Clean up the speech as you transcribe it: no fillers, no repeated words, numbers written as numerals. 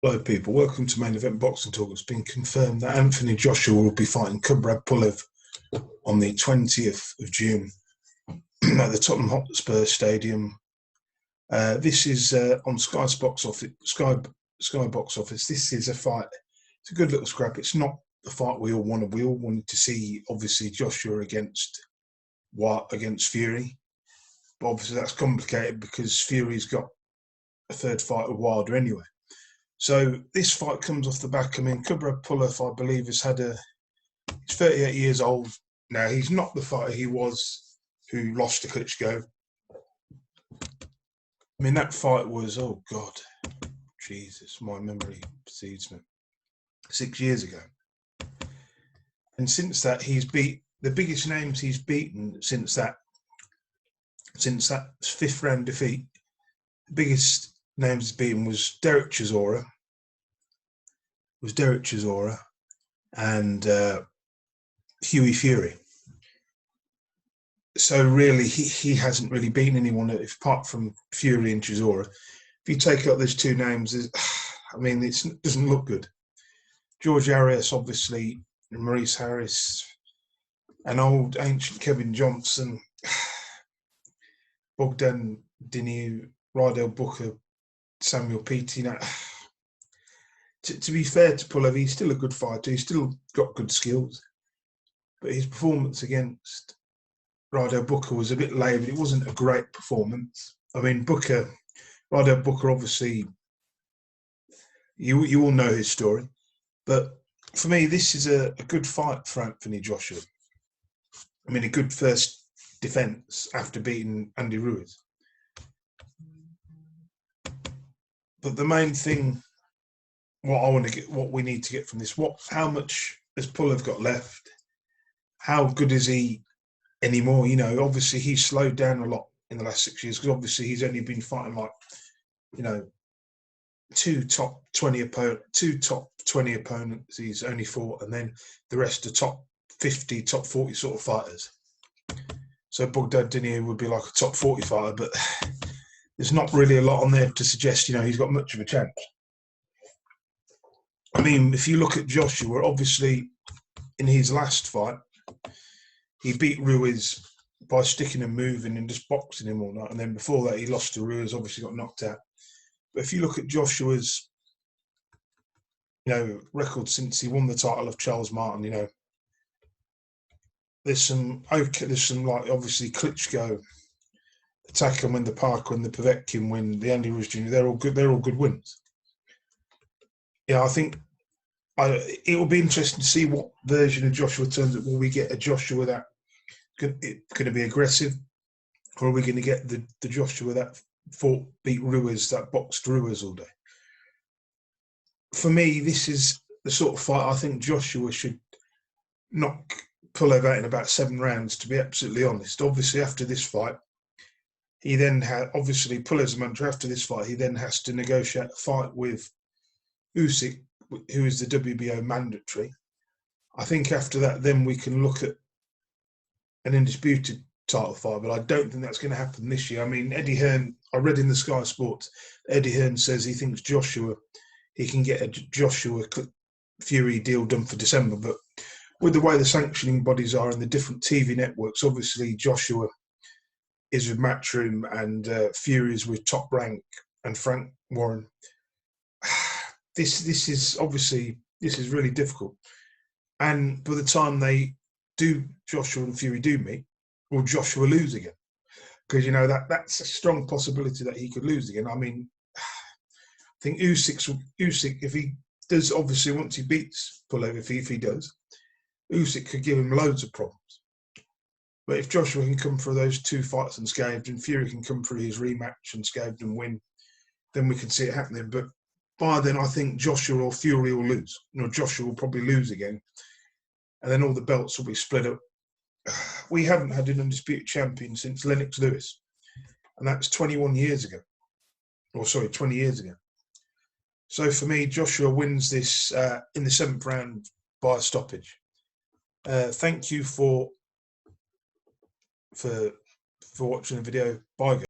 Hello people, welcome to Main Event Boxing Talk. It's been confirmed that Anthony Joshua will be fighting Kubrat Pulev on the 20th of June at the Tottenham Hotspur Stadium. This is on Sky Box Office. This is a fight. It's a good little scrap. It's not the fight we all wanted. We all wanted to see, obviously, Joshua against Fury. But obviously that's complicated because Fury's got a third fight with Wilder anyway. So this fight comes off the back. Kubrat Pulev, I believe, he's 38 years old now. He's not the fighter he was who lost to Klitschko. That fight was, oh God, Jesus, my memory precedes me, 6 years ago. And since that, he's beat the biggest names he's beaten since that fifth round defeat. The biggest names he's beaten was Derek Chisora. And Hughie Fury. So really, he hasn't really beaten anyone apart from Fury and Chisora. If you take out those two names, it doesn't look good. George Arias, obviously, Maurice Harris, an old ancient Kevin Johnson, Bogdan Dinu, Rydell Booker, Samuel Peaty. To be fair to Pulev, he's still a good fighter. He's still got good skills. But his performance against Rydell Booker was a bit lame. It wasn't a great performance. Rydell Booker, obviously, you all know his story. But for me, this is a good fight for Anthony Joshua. A good first defence after beating Andy Ruiz. But the main thing, what we need to get from this, how much has Pulev got left? How good is he anymore? Obviously he's slowed down a lot in the last 6 years because obviously he's only been fighting two top 20 opponents he's only fought, and then the rest are top 50, top 40 sort of fighters. So Bogdan Dinu would be like a top 40 fighter, but there's not really a lot on there to suggest, he's got much of a chance. If you look at Joshua, obviously in his last fight, he beat Ruiz by sticking and moving and just boxing him all night. And then before that, he lost to Ruiz, obviously got knocked out. But if you look at Joshua's, record since he won the title of Charles Martin, there's some obviously Klitschko, the Takam win, the Parker win, the Povetkin win, the Andy Ruiz Jr. They're all good wins. I think it will be interesting to see what version of Joshua turns up. Will we get a Joshua that going to be aggressive, or are we going to get the Joshua that beat Ruiz, that boxed Ruiz all day? For me, this is the sort of fight I think Joshua should knock Pulev out in about 7 rounds, to be absolutely honest. Obviously, after this fight, he then Pulev's manager, after this fight, he then has to negotiate a fight with Usyk, who is the WBO mandatory. I think after that, then we can look at an undisputed title fight, but I don't think that's going to happen this year. Eddie Hearn, I read in the Sky Sports, Eddie Hearn says he thinks he can get a Joshua Fury deal done for December, but with the way the sanctioning bodies are and the different TV networks, obviously Joshua is with Matchroom and Fury is with Top Rank and Frank Warren. This is really difficult. And by the time Joshua and Fury do meet, will Joshua lose again? Because, that's a strong possibility that he could lose again. I think Usyk, if he does, obviously once he beats Pulev, if he does, Usyk could give him loads of problems. But if Joshua can come through those 2 fights unscathed and Fury can come through his rematch unscathed and win, then we can see it happening. But by then, I think Joshua or Fury will lose. Joshua will probably lose again. And then all the belts will be split up. We haven't had an undisputed champion since Lennox Lewis. And that's 20 years ago. So for me, Joshua wins this in the 7th round by a stoppage. Thank you for watching the video. Bye, guys.